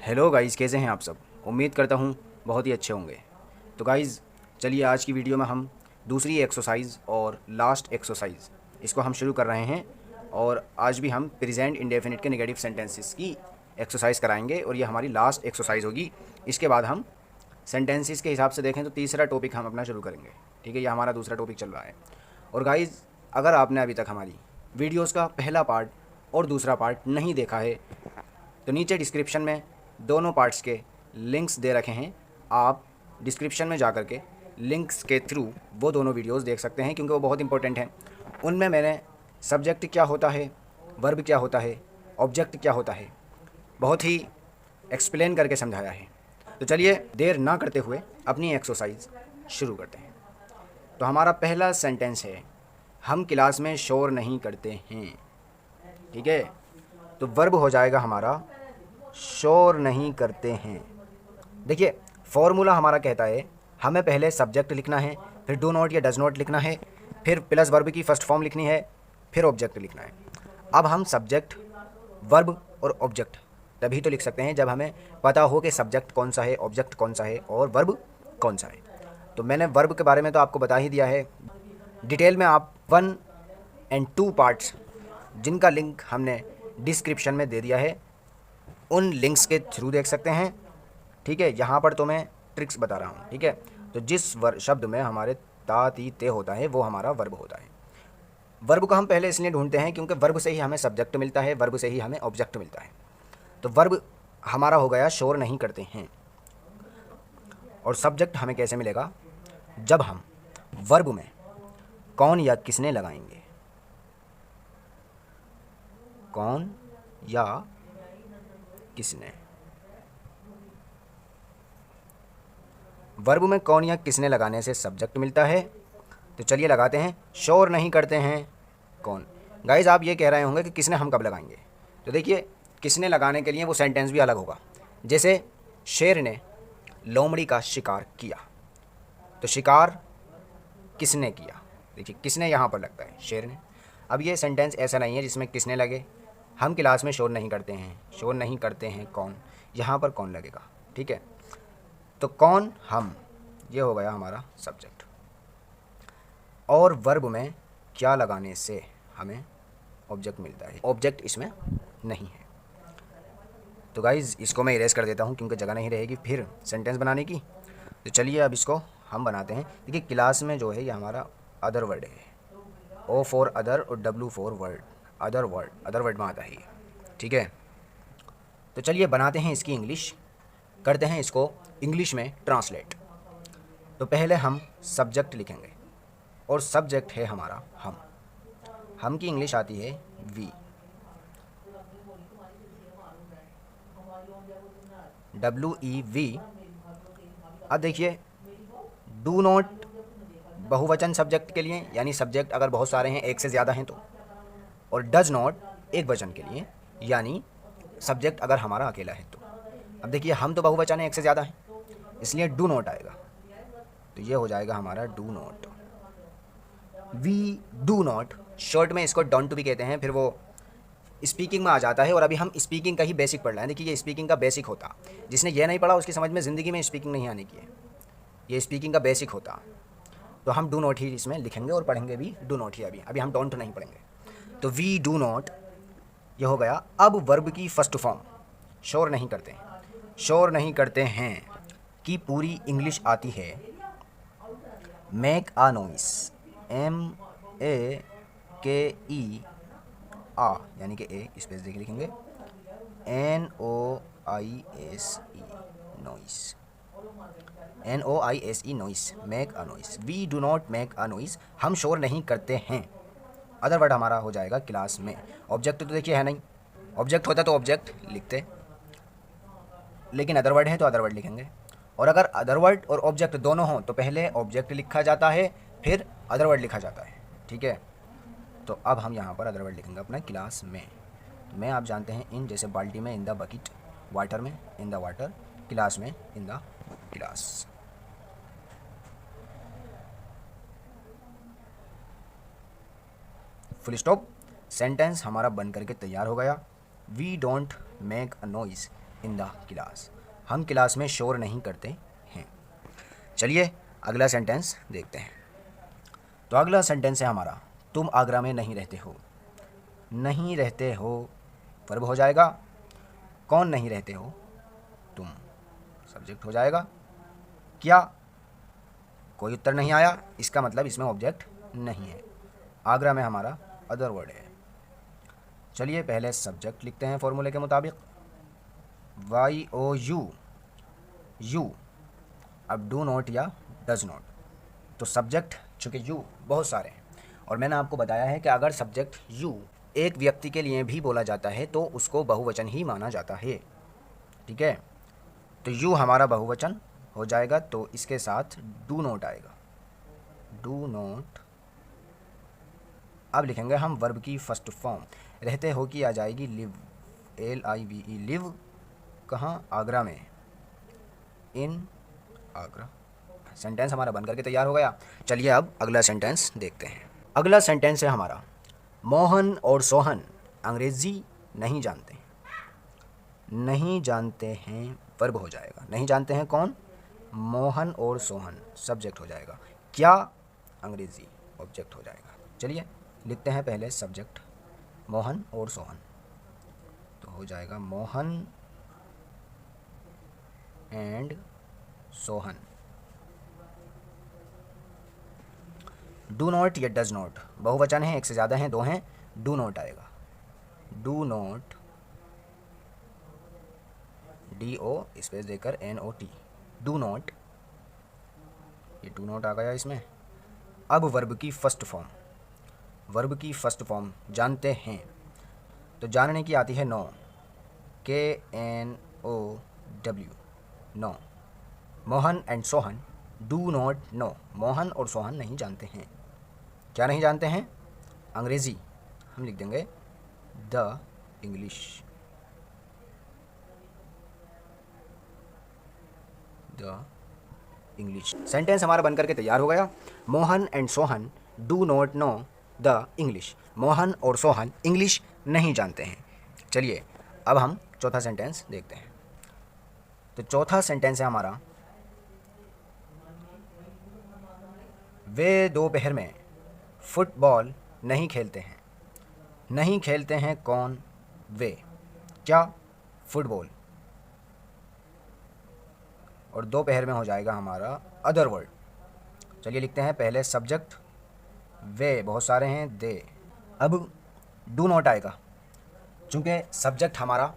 Hello guys, कैसे हैं आप सब। उम्मीद करता हूँ बहुत ही अच्छे होंगे। तो गाइज़ चलिए आज की वीडियो में हम दूसरी एक्सरसाइज और लास्ट एक्सरसाइज इसको हम शुरू कर रहे हैं। और आज भी हम प्रेजेंट इंडेफिनिट के नेगेटिव सेंटेंसेस की एक्सरसाइज कराएंगे और ये हमारी लास्ट एक्सरसाइज होगी। इसके बाद हम सेंटेंसेस के हिसाब से देखें तो तीसरा टॉपिक हम अपना शुरू करेंगे। ठीक है, ये हमारा दूसरा टॉपिक चल रहा है। और गाइज़ अगर आपने अभी तक हमारी वीडियोस का पहला पार्ट और दूसरा पार्ट नहीं देखा है तो नीचे डिस्क्रिप्शन में दोनों पार्ट्स के लिंक्स दे रखे हैं। आप डिस्क्रिप्शन में जाकर के लिंक्स के थ्रू वो दोनों वीडियोस देख सकते हैं, क्योंकि वो बहुत इंपॉर्टेंट हैं। उनमें मैंने सब्जेक्ट क्या होता है, वर्ब क्या होता है, ऑब्जेक्ट क्या होता है, बहुत ही एक्सप्लेन करके समझाया है। तो चलिए देर ना करते हुए अपनी एक्सरसाइज शुरू करते हैं। तो हमारा पहला सेंटेंस है, हम क्लास में शोर नहीं करते हैं। ठीक है, तो वर्ब हो जाएगा हमारा शोर नहीं करते हैं। देखिए फॉर्मूला हमारा कहता है हमें पहले सब्जेक्ट लिखना है, फिर डू नॉट या डज नॉट लिखना है, फिर प्लस वर्ब की फर्स्ट फॉर्म लिखनी है, फिर ऑब्जेक्ट लिखना है। अब हम सब्जेक्ट, वर्ब और ऑब्जेक्ट तभी तो लिख सकते हैं जब हमें पता हो कि सब्जेक्ट कौन सा है, ऑब्जेक्ट कौन सा है और वर्ब कौन सा है। तो मैंने वर्ब के बारे में तो आपको बता ही दिया है। डिटेल में आप 1 और 2 पार्ट्स जिनका लिंक हमने डिस्क्रिप्शन में दे दिया है उन लिंक्स के थ्रू देख सकते हैं। ठीक है, यहाँ पर तो मैं ट्रिक्स बता रहा हूँ। ठीक है, तो जिस शब्द में हमारे ता ती ते होता है वो हमारा वर्ब होता है। वर्ब को हम पहले इसलिए ढूंढते हैं क्योंकि वर्ब से ही हमें सब्जेक्ट मिलता है, वर्ब से ही हमें ऑब्जेक्ट मिलता है। तो वर्ब हमारा हो गया शोर नहीं करते हैं। और सब्जेक्ट हमें कैसे मिलेगा, जब हम वर्ब में कौन या किसने लगाएंगे। कौन या किसने, वर्ब में कौन या किसने लगाने से सब्जेक्ट मिलता है। तो चलिए लगाते हैं, शोर नहीं करते हैं कौन। गाइज आप ये कह रहे होंगे कि किसने हम कब लगाएंगे। तो देखिए किसने लगाने के लिए वो सेंटेंस भी अलग होगा। जैसे शेर ने लोमड़ी का शिकार किया, तो शिकार किसने किया। देखिए किसने यहाँ पर लगता है, शेर ने। अब ये सेंटेंस ऐसा नहीं है जिसमें किसने लगे। हम क्लास में शोर नहीं करते हैं, शोर नहीं करते हैं कौन, यहाँ पर कौन लगेगा। ठीक है, तो कौन हम, ये हो गया हमारा सब्जेक्ट। और वर्ब में क्या लगाने से हमें ऑब्जेक्ट मिलता है, ऑब्जेक्ट इसमें नहीं है। तो गाइज़ इसको मैं इरेज कर देता हूँ क्योंकि जगह नहीं रहेगी फिर सेंटेंस बनाने की। तो चलिए अब इसको हम बनाते हैं। देखिए क्लास में जो है ये हमारा अदर वर्ड है, ओ फॉर अदर और W for word, other word में आता है ये। ठीक है, तो चलिए बनाते हैं इसकी इंग्लिश, करते हैं इसको इंग्लिश में ट्रांसलेट। तो पहले हम सब्जेक्ट लिखेंगे और सब्जेक्ट है हमारा हम की इंग्लिश आती है वी, WEV। अब देखिए डू नॉट बहुवचन सब्जेक्ट के लिए, यानी सब्जेक्ट अगर बहुत सारे हैं, एक से ज़्यादा हैं तो। और डज नॉट एक वचन के लिए, यानी सब्जेक्ट अगर हमारा अकेला है तो। अब देखिए हम तो बहुवचन है, एक से ज़्यादा है, इसलिए डू नॉट आएगा। तो ये हो जाएगा हमारा do not, we do not. Short में इसको डोंट भी कहते हैं, फिर वो स्पीकिंग में आ जाता है। और अभी हम स्पीकिंग का ही बेसिक पढ़ रहे हैं। देखिए ये स्पीकिंग का बेसिक होता, जिसने ये नहीं पढ़ा उसकी समझ में ज़िंदगी में स्पीकिंग नहीं आने की है। ये स्पीकिंग का बेसिक होता, तो हम डू नॉट ही इसमें लिखेंगे और पढ़ेंगे भी डू नॉट ही। अभी हम डोंट नहीं पढ़ेंगे। तो वी डू नॉट ये हो गया। अब वर्ब की फर्स्ट फॉर्म, शोर नहीं करते हैं, शोर नहीं करते हैं की पूरी इंग्लिश आती है make a noise, MEKE a, यानी कि ए स्पेस देके लिखेंगे NOISE, noise, NOISE noise, make a noise. We do not make a noise, हम शोर नहीं करते हैं। अदर वर्ड हमारा हो जाएगा क्लास में। ऑब्जेक्ट तो देखिए है नहीं, ऑब्जेक्ट होता तो ऑब्जेक्ट लिखते, लेकिन अदर वर्ड है तो अदर वर्ड लिखेंगे। और अगर अदर वर्ड और ऑब्जेक्ट दोनों हों तो पहले ऑब्जेक्ट लिखा जाता है फिर अदर वर्ड लिखा जाता है। ठीक है, तो अब हम यहाँ पर अदर वर्ड लिखेंगे अपना क्लास में। तो में आप जानते हैं इन, जैसे बाल्टी में इन द बकेट, वाटर में इन द वाटर, क्लास में in the class. Full stop. Sentence हमारा बन करके तैयार हो गया। We don't make a noise in the class. हम क्लास में शोर नहीं करते हैं। चलिए अगला सेंटेंस देखते हैं। तो अगला सेंटेंस है हमारा, तुम आगरा में नहीं रहते हो। नहीं रहते हो वर्ब हो जाएगा। कौन नहीं रहते हो? तुम, सब्जेक्ट हो जाएगा। क्या? कोई उत्तर नहीं आया, इसका मतलब इसमें ऑब्जेक्ट नहीं है। आगरा में हमारा अदर वर्ड है। चलिए पहले सब्जेक्ट लिखते हैं फॉर्मूले के मुताबिक, YOU, यू। अब डू नॉट या डज नॉट, तो सब्जेक्ट चूँकि यू बहुत सारे हैं और मैंने आपको बताया है कि अगर सब्जेक्ट यू एक व्यक्ति के लिए भी बोला जाता है तो उसको बहुवचन ही माना जाता है। ठीक है, तो यू हमारा बहुवचन हो जाएगा, तो इसके साथ डू नॉट आएगा। Do not. अब लिखेंगे हम वर्ब की फर्स्ट फॉर्म। रहते हो की आ जाएगी लिव, LIVE, लिव। कहाँ? आगरा में, इन आगरा। सेंटेंस हमारा बन करके तैयार हो गया। चलिए अब अगला सेंटेंस देखते हैं। अगला सेंटेंस है हमारा, मोहन और सोहन अंग्रेज़ी नहीं जानते। नहीं जानते हैं वर्ब हो जाएगा। नहीं जानते हैं कौन? मोहन और सोहन, सब्जेक्ट हो जाएगा। क्या? अंग्रेज़ी, ऑब्जेक्ट हो जाएगा। चलिए लिखते हैं पहले सब्जेक्ट, मोहन और सोहन, तो हो जाएगा Mohan and Sohan. Do not या डज नॉट, बहुवचन है, एक से ज़्यादा हैं, दो हैं, डू नॉट आएगा। डू नॉट, DO स्पेस देकर NOT, डू नॉट। ये डू नॉट आ गया इसमें। अब वर्ब की फर्स्ट फॉर्म, वर्ब की फर्स्ट फॉर्म जानते हैं, तो जानने की आती है know, KNOW, know. Mohan and Sohan do not know, Mohan और सोहन नहीं जानते हैं। क्या नहीं जानते हैं? अंग्रेज़ी। हम लिख देंगे the English, the English. Sentence हमारा बनकर के तैयार हो गया। Mohan and Sohan do not know the English. Mohan और सोहन इंग्लिश नहीं जानते हैं। चलिए अब हम चौथा सेंटेंस देखते हैं। तो चौथा सेंटेंस है हमारा, वे दोपहर में फुटबॉल नहीं खेलते हैं। नहीं खेलते हैं कौन? वे। क्या? फुटबॉल। और दोपहर में हो जाएगा हमारा अदर वर्ड। चलिए लिखते हैं पहले सब्जेक्ट, वे बहुत सारे हैं, दे। अब डू नॉट आएगा, चूँकि सब्जेक्ट हमारा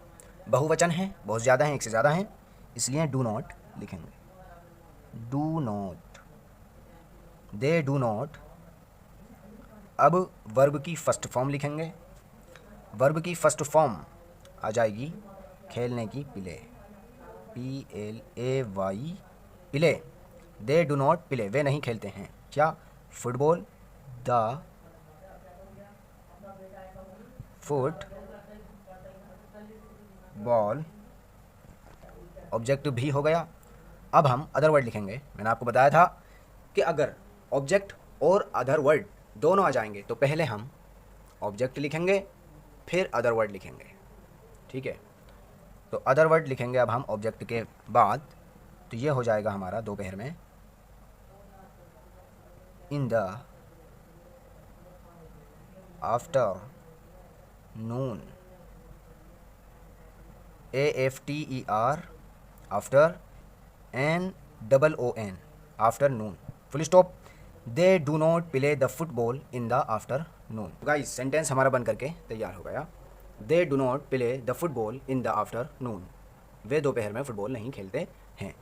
बहुवचन है, बहुत ज़्यादा हैं, एक से ज़्यादा हैं, इसलिए डू नॉट लिखेंगे। Do not, they do not. अब वर्ब की फर्स्ट फॉर्म लिखेंगे। वर्ब की फर्स्ट फॉर्म आ जाएगी खेलने की, play, PLAY, play. They do not play, वे नहीं खेलते हैं। क्या? Football, the football, object भी हो गया। अब हम अदर वर्ड लिखेंगे। मैंने आपको बताया था कि अगर ऑब्जेक्ट और अदर वर्ड दोनों आ जाएंगे तो पहले हम ऑब्जेक्ट लिखेंगे फिर अदर वर्ड लिखेंगे। ठीक है, तो अदर वर्ड लिखेंगे अब हम ऑब्जेक्ट के बाद, तो ये हो जाएगा हमारा दोपहर में, in the afternoon, AFTER, after, NOON, afternoon, full stop. They do not play the football in the afternoon. Guys sentence हमारा बन करके तैयार हो गया। They do not play the football in the afternoon, वे दोपहर में football नहीं खेलते हैं।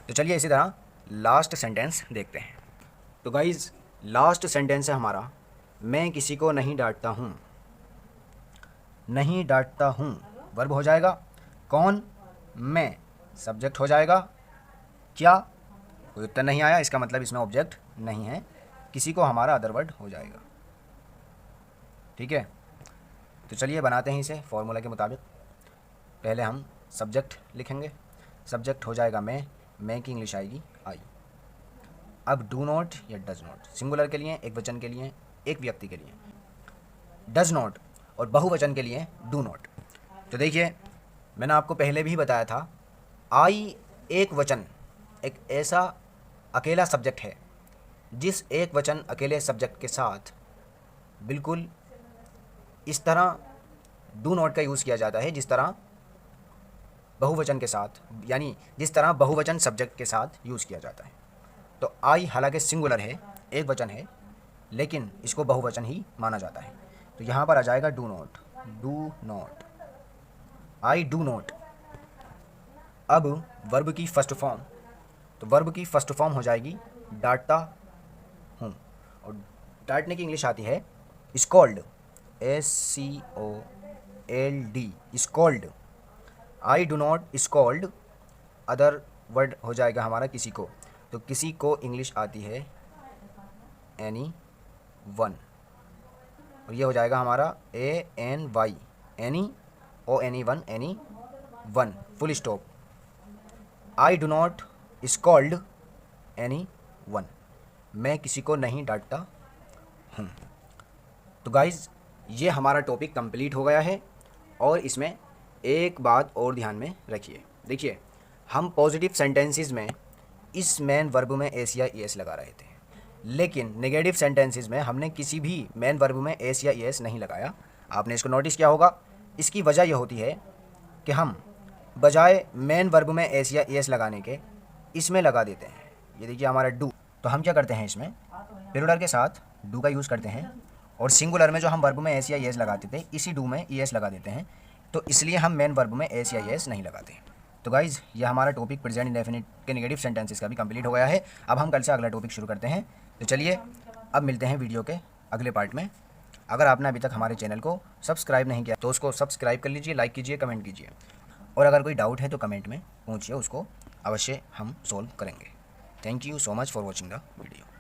तो चलिए इसी तरह लास्ट सेंटेंस देखते हैं। तो गाइस लास्ट सेंटेंस है हमारा, मैं किसी को नहीं डांटता हूँ। नहीं डांटता हूँ वर्ब हो जाएगा। कौन? मैं, सब्जेक्ट हो जाएगा। क्या? कोई उत्तर नहीं आया, इसका मतलब इसमें ऑब्जेक्ट नहीं है। किसी को हमारा अदर वर्ड हो जाएगा। ठीक है, तो चलिए बनाते हैं इसे फॉर्मूला के मुताबिक। पहले हम सब्जेक्ट लिखेंगे। सब्जेक्ट हो जाएगा मैं की इंग्लिश आएगी आई। अब डू नॉट या डज नॉट, सिंगुलर के लिए, एक वचन के लिए, एक व्यक्ति के लिए डज नॉट, और बहुवचन के लिए डू नॉट। तो देखिए मैंने आपको पहले भी बताया था, आई एक वचन एक ऐसा अकेला सब्जेक्ट है जिस एक वचन अकेले सब्जेक्ट के साथ बिल्कुल इस तरह डू नॉट का यूज़ किया जाता है जिस तरह बहुवचन के साथ, यानी जिस तरह बहुवचन सब्जेक्ट के साथ यूज़ किया जाता है। तो आई हालांकि सिंगुलर है, एक वचन है, लेकिन इसको बहुवचन ही माना जाता है। तो यहाँ पर आ जाएगा do not, do not, I do not. अब वर्ब की फर्स्ट फॉर्म, तो वर्ब की फर्स्ट फॉर्म हो जाएगी डांटता हूँ, और डांटने की इंग्लिश आती है scold, SCOLD, scold. I do not scold, other word हो जाएगा हमारा किसी को, तो किसी को इंग्लिश आती है एनी वन, और ये हो जाएगा हमारा ANY, any, ONE1, any one, full stop. I do not scold any one, मैं किसी को नहीं डांटता हूँ। तो गाइज़ ये हमारा टॉपिक कंप्लीट हो गया है, और इसमें एक बात और ध्यान में रखिए। देखिए, हम पॉजिटिव सेंटेंसेस में इस मेन वर्ब में एस या ES लगा रहे थे, लेकिन नेगेटिव सेंटेंसेस में हमने किसी भी मेन वर्ब में एस या ES नहीं लगाया। आपने इसको नोटिस किया होगा। इसकी वजह यह होती है कि हम बजाय मेन वर्ब में एस या ES लगाने के इसमें लगा देते हैं। ये देखिए हमारा डू, तो हम क्या करते हैं, इसमें प्लूरल के साथ डू का यूज़ करते हैं, और सिंगुलर में जो हम वर्ब में एस या ES लगाते थे इसी डू में ES लगा देते हैं। तो इसलिए हम मेन वर्ब में एस या ES नहीं लगाते। तो गाइज़ ये हमारा टॉपिक प्रेजेंट इंडेफिनिट के नेगेटिव सेंटेंसेस का भी कंप्लीट हो गया है। अब हम कल से अगला टॉपिक शुरू करते हैं। तो चलिए अब मिलते हैं वीडियो के अगले पार्ट में। अगर आपने अभी तक हमारे चैनल को सब्सक्राइब नहीं किया तो उसको सब्सक्राइब कर लीजिए, लाइक कीजिए, कमेंट कीजिए, और अगर कोई डाउट है तो कमेंट में पूछिए, उसको अवश्य हम सॉल्व करेंगे। Thank you so much for watching the video.